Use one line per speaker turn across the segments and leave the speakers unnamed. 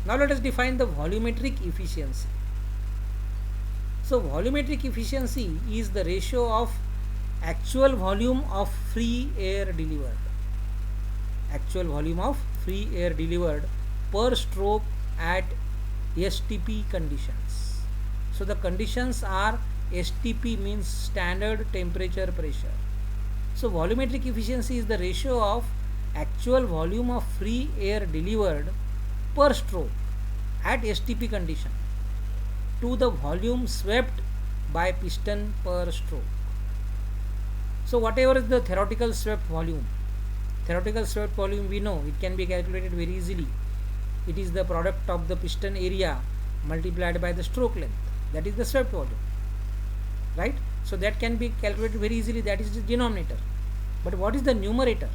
Now let us define the volumetric efficiency. So volumetric efficiency is the ratio of actual volume of free air delivered. Actual volume of free air delivered per stroke at STP conditions. So the conditions are STP means standard temperature pressure. So volumetric efficiency is the ratio of actual volume of free air delivered per stroke at STP condition to the volume swept by piston per stroke. So whatever is the theoretical swept volume, we know it can be calculated very easily. It is the product of the piston area multiplied by the stroke length, that is the swept volume, right? So that can be calculated very easily, that is the denominator. But what is the numerator?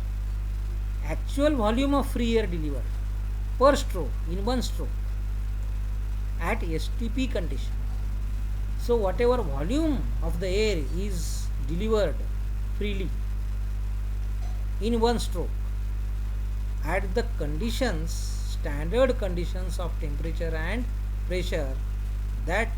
Actual volume of free air delivered per stroke, in one stroke, at STP condition. So whatever volume of the air is delivered freely in one stroke at the conditions, standard conditions of temperature and pressure, that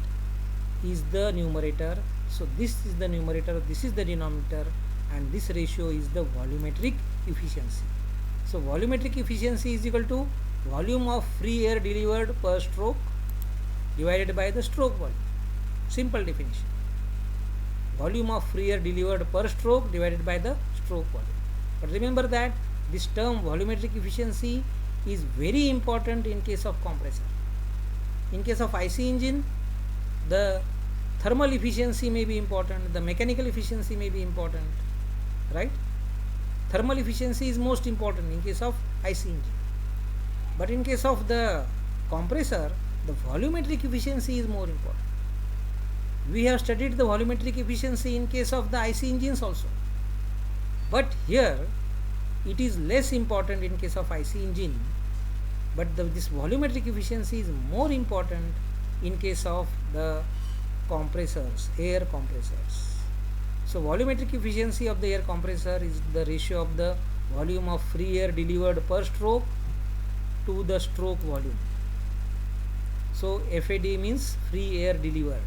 is the numerator. So this is the numerator, this is the denominator, and this ratio is the volumetric efficiency. So volumetric efficiency is equal to volume of free air delivered per stroke divided by the stroke volume. Simple definition. Volume of free air delivered per stroke divided by the stroke volume. But remember that this term volumetric efficiency is very important in case of compressor. In case of IC engine, the thermal efficiency may be important, the mechanical efficiency may be important, right? Thermal efficiency is most important in case of IC engine. But in case of the compressor, the volumetric efficiency is more important. We have studied the volumetric efficiency in case of the IC engines also. But here it is less important in case of IC engine, but this volumetric efficiency is more important in case of the compressors, air compressors. So volumetric efficiency of the air compressor is the ratio of the volume of free air delivered per stroke to the stroke volume. So FAD means free air delivered.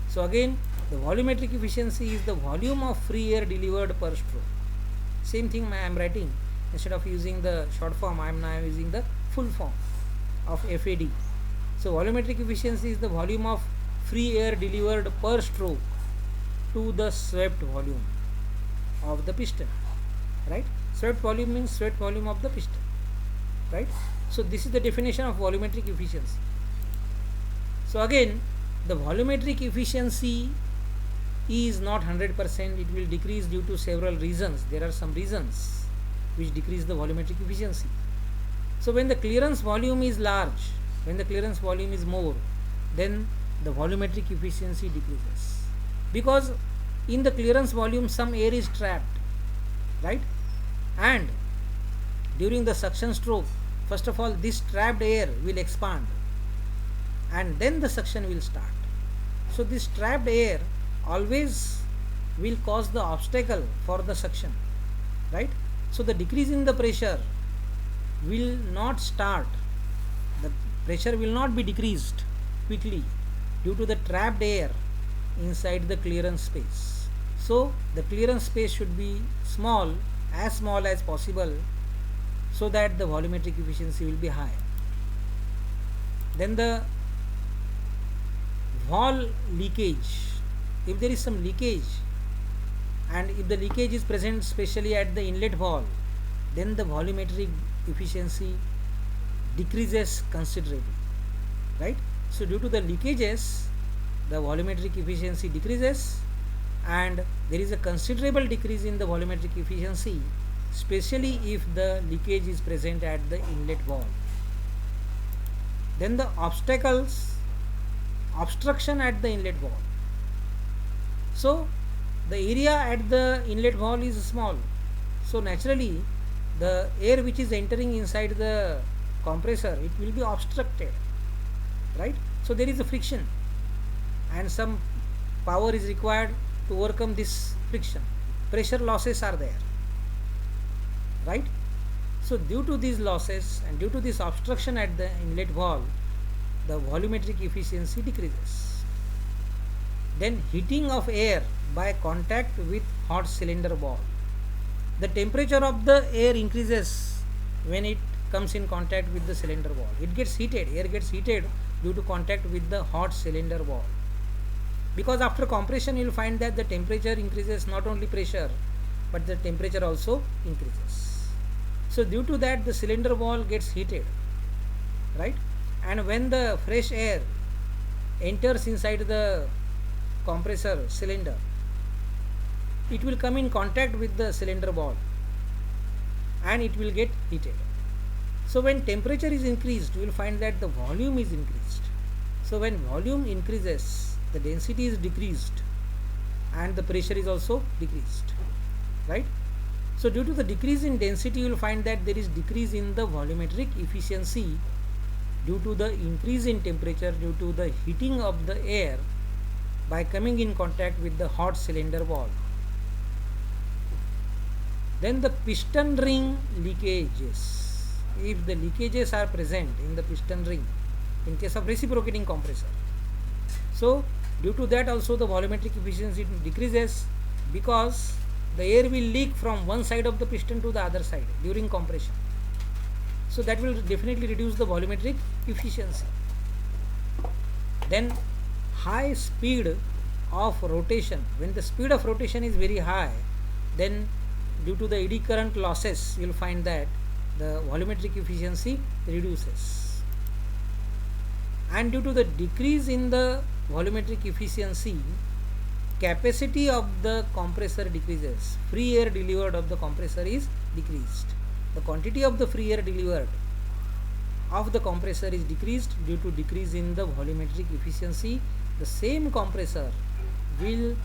So again, the volumetric efficiency is the volume of free air delivered per stroke. Same thing I am writing, instead of using the short form, I am now using the full form of FAD. So volumetric efficiency is the volume of free air delivered per stroke to the swept volume of the piston, right? Swept volume means swept volume of the piston, right? So this is the definition of volumetric efficiency. So again, the volumetric efficiency is not 100%, it will decrease due to several reasons. There are some reasons which decrease the volumetric efficiency. So when the clearance volume is large, when the clearance volume is more, then the volumetric efficiency decreases, because in the clearance volume some air is trapped, right? And during the suction stroke, first of all this trapped air will expand and then the suction will start. So this trapped air always will cause the obstacle for the suction, right? So the decrease in the pressure will not start, the pressure will not be decreased quickly due to the trapped air inside the clearance space. So the clearance space should be small as possible, so that the volumetric efficiency will be high. Then the wall leakage, if there is some leakage, and if the leakage is present especially at the inlet valve, then the volumetric efficiency decreases considerably, right? So due to the leakages, the volumetric efficiency decreases, and there is a considerable decrease in the volumetric efficiency, especially if the leakage is present at the inlet valve. Then the obstruction at the inlet valve. So the area at the inlet valve is small, so naturally the air which is entering inside the compressor, it will be obstructed, right? So there is a friction and some power is required to overcome this friction. Pressure losses are there, right? So due to these losses and due to this obstruction at the inlet valve, the volumetric efficiency decreases. Then heating of air by contact with hot cylinder ball. The temperature of the air increases when it comes in contact with the cylinder wall. It gets heated, air gets heated due to contact with the hot cylinder wall. Because after compression you will find that the temperature increases, not only pressure but the temperature also increases. So due to that the cylinder wall gets heated, right? And when the fresh air enters inside the compressor cylinder, it will come in contact with the cylinder wall and it will get heated. So when temperature is increased, you will find that the volume is increased. So when volume increases, the density is decreased and the pressure is also decreased, right? So due to the decrease in density, you will find that there is decrease in the volumetric efficiency due to the increase in temperature, due to the heating of the air by coming in contact with the hot cylinder wall. Then the piston ring leakages. If the leakages are present in the piston ring in case of reciprocating compressor, so due to that also the volumetric efficiency decreases, because the air will leak from one side of the piston to the other side during compression. So that will definitely reduce the volumetric efficiency. Then high speed of rotation. When the speed of rotation is very high, then due to the eddy current losses, you will find that the volumetric efficiency reduces. And due to the decrease in the volumetric efficiency, capacity of the compressor decreases. Free air delivered of the compressor is decreased. The quantity of the free air delivered of the compressor is decreased due to decrease in the volumetric efficiency. The same compressor will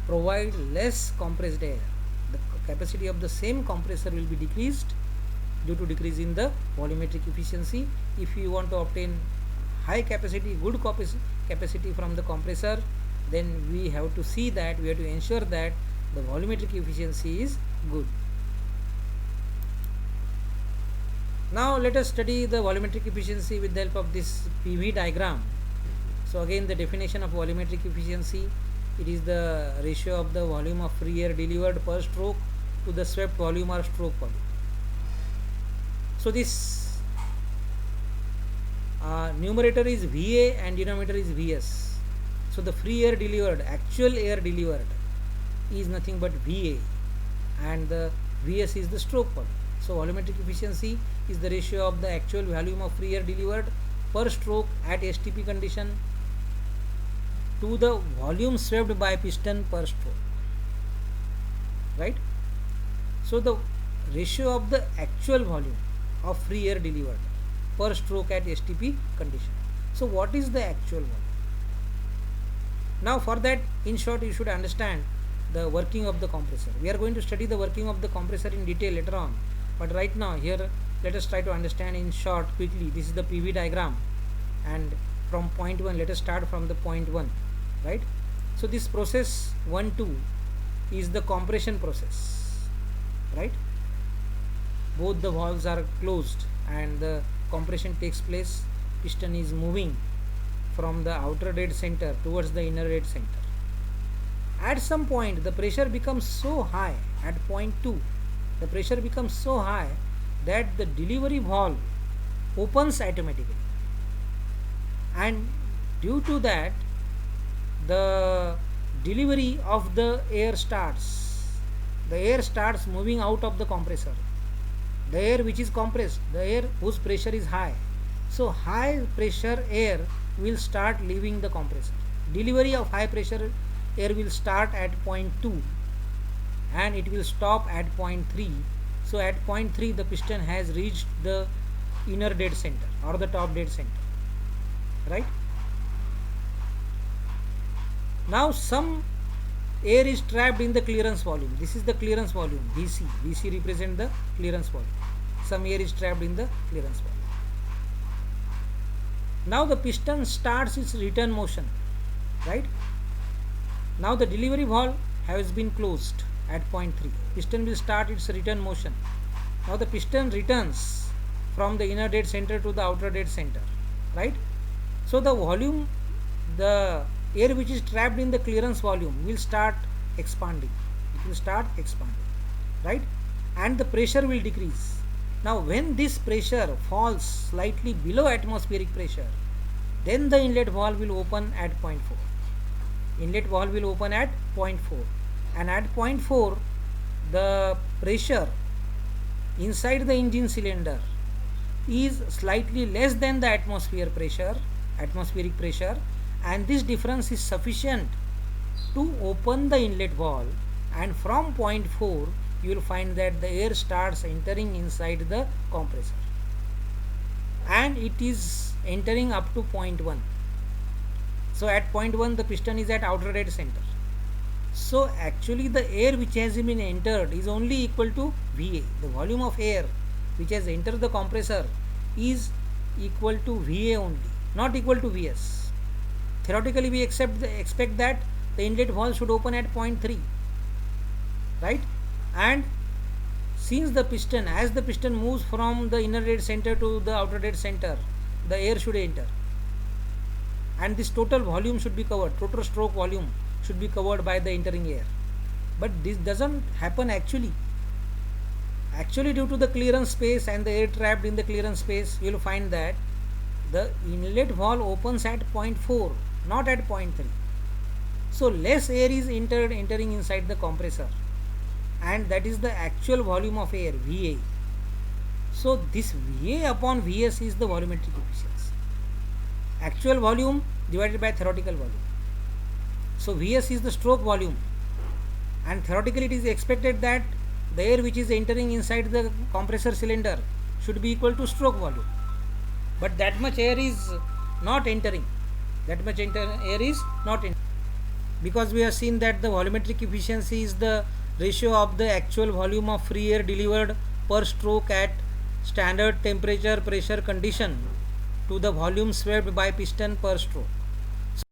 provide less compressed air. The capacity of the same compressor will be decreased due to decrease in the volumetric efficiency. If you want to obtain high capacity, good capacity from the compressor, then we have to see that, we have to ensure that the volumetric efficiency is good. Now let us study the volumetric efficiency with the help of this PV diagram. So again, the definition of volumetric efficiency, it is the ratio of the volume of free air delivered per stroke to the swept volume or stroke volume. So this numerator is VA and denominator is VS. So the free air delivered, actual air delivered, is nothing but VA, and the VS is the stroke volume. So volumetric efficiency is the ratio of the actual volume of free air delivered per stroke at STP condition to the volume swept by piston per stroke, right? So the ratio of the actual volume of free air delivered per stroke at STP condition. So what is the actual volume? Now for that, in short, you should understand the working of the compressor. We are going to study the working of the compressor in detail later on, but right now here let us try to understand in short quickly. This is the PV diagram, and from point 1, let us start from the point 1, right? So this process 1, 2 is the compression process, right? Both the valves are closed and the compression takes place. Piston is moving from the outer dead center towards the inner dead center. At some point the pressure becomes so high, at point 2 the pressure becomes so high that the delivery valve opens automatically, and due to that the delivery of the air starts. The air starts moving out of the compressor. The air which is compressed, the air whose pressure is high. So high pressure air will start leaving the compressor. Delivery of high pressure air will start at point 2 and it will stop at point 3. So at point 3 the piston has reached the inner dead center or the top dead center, right? Now some air is trapped in the clearance volume. This is the clearance volume, VC. VC represents the clearance volume. Some air is trapped in the clearance volume. Now the piston starts its return motion, right? Now the delivery valve has been closed at point 3. Piston will start its return motion. Now the piston returns from the inner dead center to the outer dead center, right? So the volume, the air which is trapped in the clearance volume will start expanding. It will start expanding, right? And the pressure will decrease. Now when this pressure falls slightly below atmospheric pressure, then the inlet valve will open at point 4. Inlet valve will open at point 4, and at point 4 the pressure inside the engine cylinder is slightly less than the atmospheric pressure, and this difference is sufficient to open the inlet valve, and from point 4 you will find that the air starts entering inside the compressor, and it is entering up to point 1. So at point 1 the piston is at outer dead center. So actually the air which has been entered is only equal to VA. The volume of air which has entered the compressor is equal to VA only, not equal to VS. Theoretically we expect that the inlet valve should open at point 3, right? And since the piston, as the piston moves from the inner dead center to the outer dead center, the air should enter, and this total volume should be covered, total stroke volume should be covered by the entering air. But this doesn't happen actually. Actually, due to the clearance space and the air trapped in the clearance space, you will find that the inlet valve opens at point 4, not at point 3. So less air is entering inside the compressor, and that is the actual volume of air, VA. So this VA upon VS is the volumetric efficiency. Actual volume divided by theoretical volume. So VS is the stroke volume, and theoretically it is expected that the air which is entering inside the compressor cylinder should be equal to stroke volume. But that much air is not entering. Air is not entering. Because we have seen that the volumetric efficiency is the ratio of the actual volume of free air delivered per stroke at standard temperature pressure condition to the volume swept by piston per stroke.